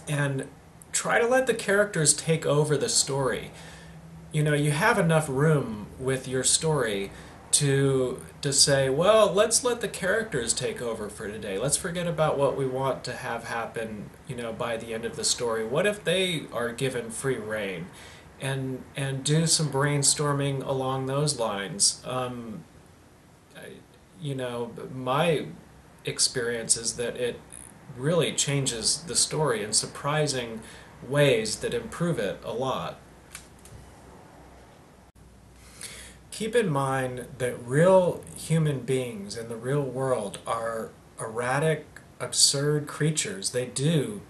and try to let the characters take over the story. You know, you have enough room with your story to say, well, let's let the characters take over for today. Let's forget about what we want to have happen, you know, by the end of the story. What if they are given free reign? And do some brainstorming along those lines. You know, my experience is that it really changes the story in surprising ways that improve it a lot. Keep in mind that real human beings in the real world are erratic, absurd creatures. They do,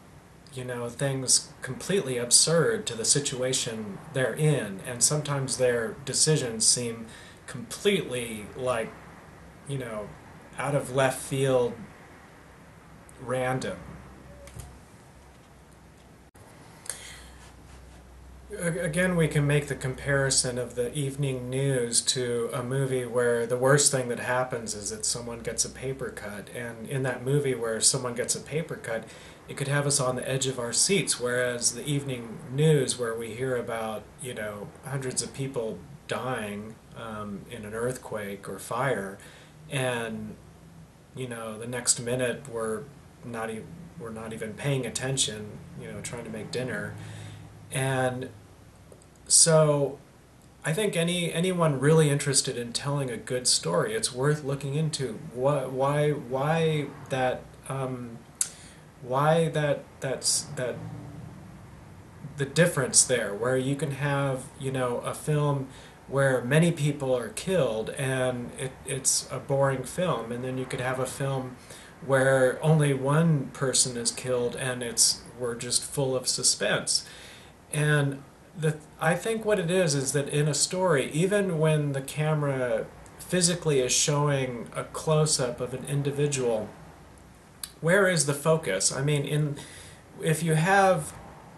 you know, things completely absurd to the situation they're in, and sometimes their decisions seem completely like, you know, out of left field, random. Again, we can make the comparison of the evening news to a movie where the worst thing that happens is that someone gets a paper cut. And in that movie where someone gets a paper cut, it could have us on the edge of our seats. Whereas the evening news, where we hear about, you know, hundreds of people dying in an earthquake or fire, and, you know, the next minute we're not even paying attention, you know, trying to make dinner. And so I think anyone really interested in telling a good story, it's worth looking into why that that the difference there, where you can have, you know, a film where many people are killed and it's a boring film, and then you could have a film where only one person is killed and we're just full of suspense. And I think what it is that in a story, even when the camera physically is showing a close-up of an individual, where is the focus? I mean, if you have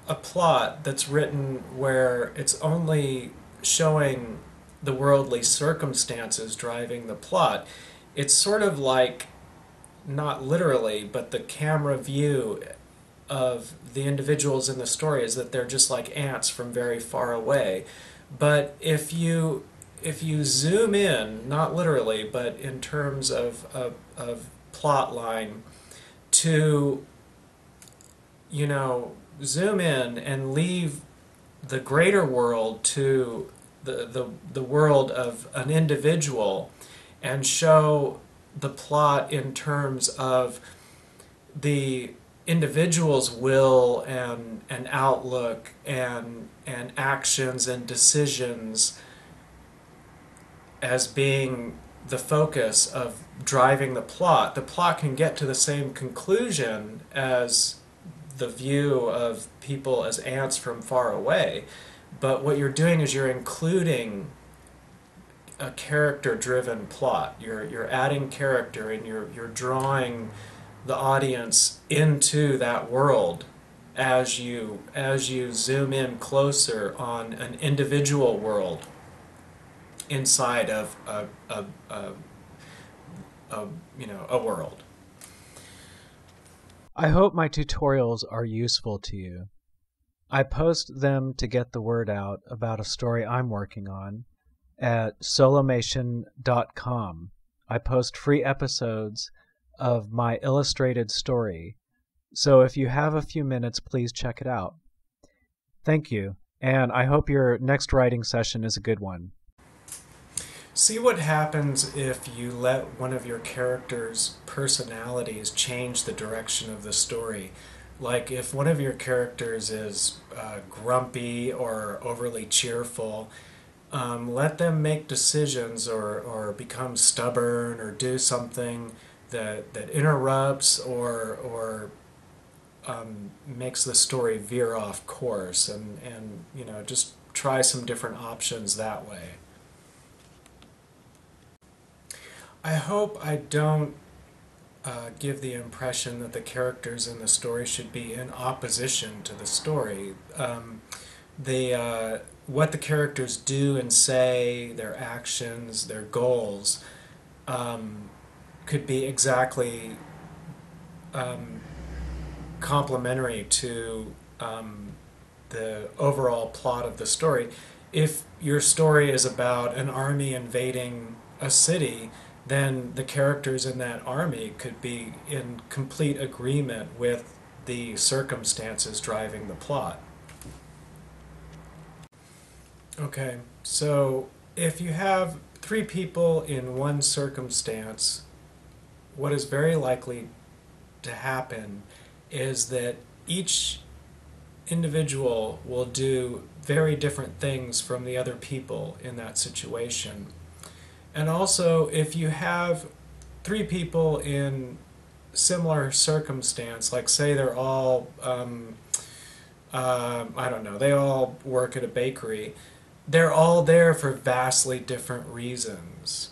a plot that's written where it's only showing the worldly circumstances driving the plot, it's sort of like, not literally, but the camera view of the individuals in the story is that they're just like ants from very far away. But if you zoom in, not literally, but in terms of plot line, to, you know, zoom in and leave the greater world to the world of an individual, and show the plot in terms of the individual's will and outlook and actions and decisions as being the focus of driving the plot can get to the same conclusion as the view of people as ants from far away. But what you're doing is you're including a character-driven plot. You're adding character, and you're drawing the audience into that world as you zoom in closer on an individual world inside of a you know, a world. I hope my tutorials are useful to you. I post them to get the word out about a story I'm working on at solomation.com. I post free episodes of my illustrated story, so if you have a few minutes, please check it out. Thank you, and I hope your next writing session is a good one. See what happens if you let one of your characters' personalities change the direction of the story. Like if one of your characters is grumpy or overly cheerful, let them make decisions or become stubborn or do something that interrupts or makes the story veer off course, and you know, just try some different options that way. I hope I don't give the impression that the characters in the story should be in opposition to the story. What the characters do and say, their actions, their goals, could be exactly complementary to the overall plot of the story. If your story is about an army invading a city, then the characters in that army could be in complete agreement with the circumstances driving the plot. Okay, so if you have three people in one circumstance, what is very likely to happen is that each individual will do very different things from the other people in that situation. And also, if you have three people in similar circumstance, like say they're all, I don't know, they all work at a bakery, they're all there for vastly different reasons.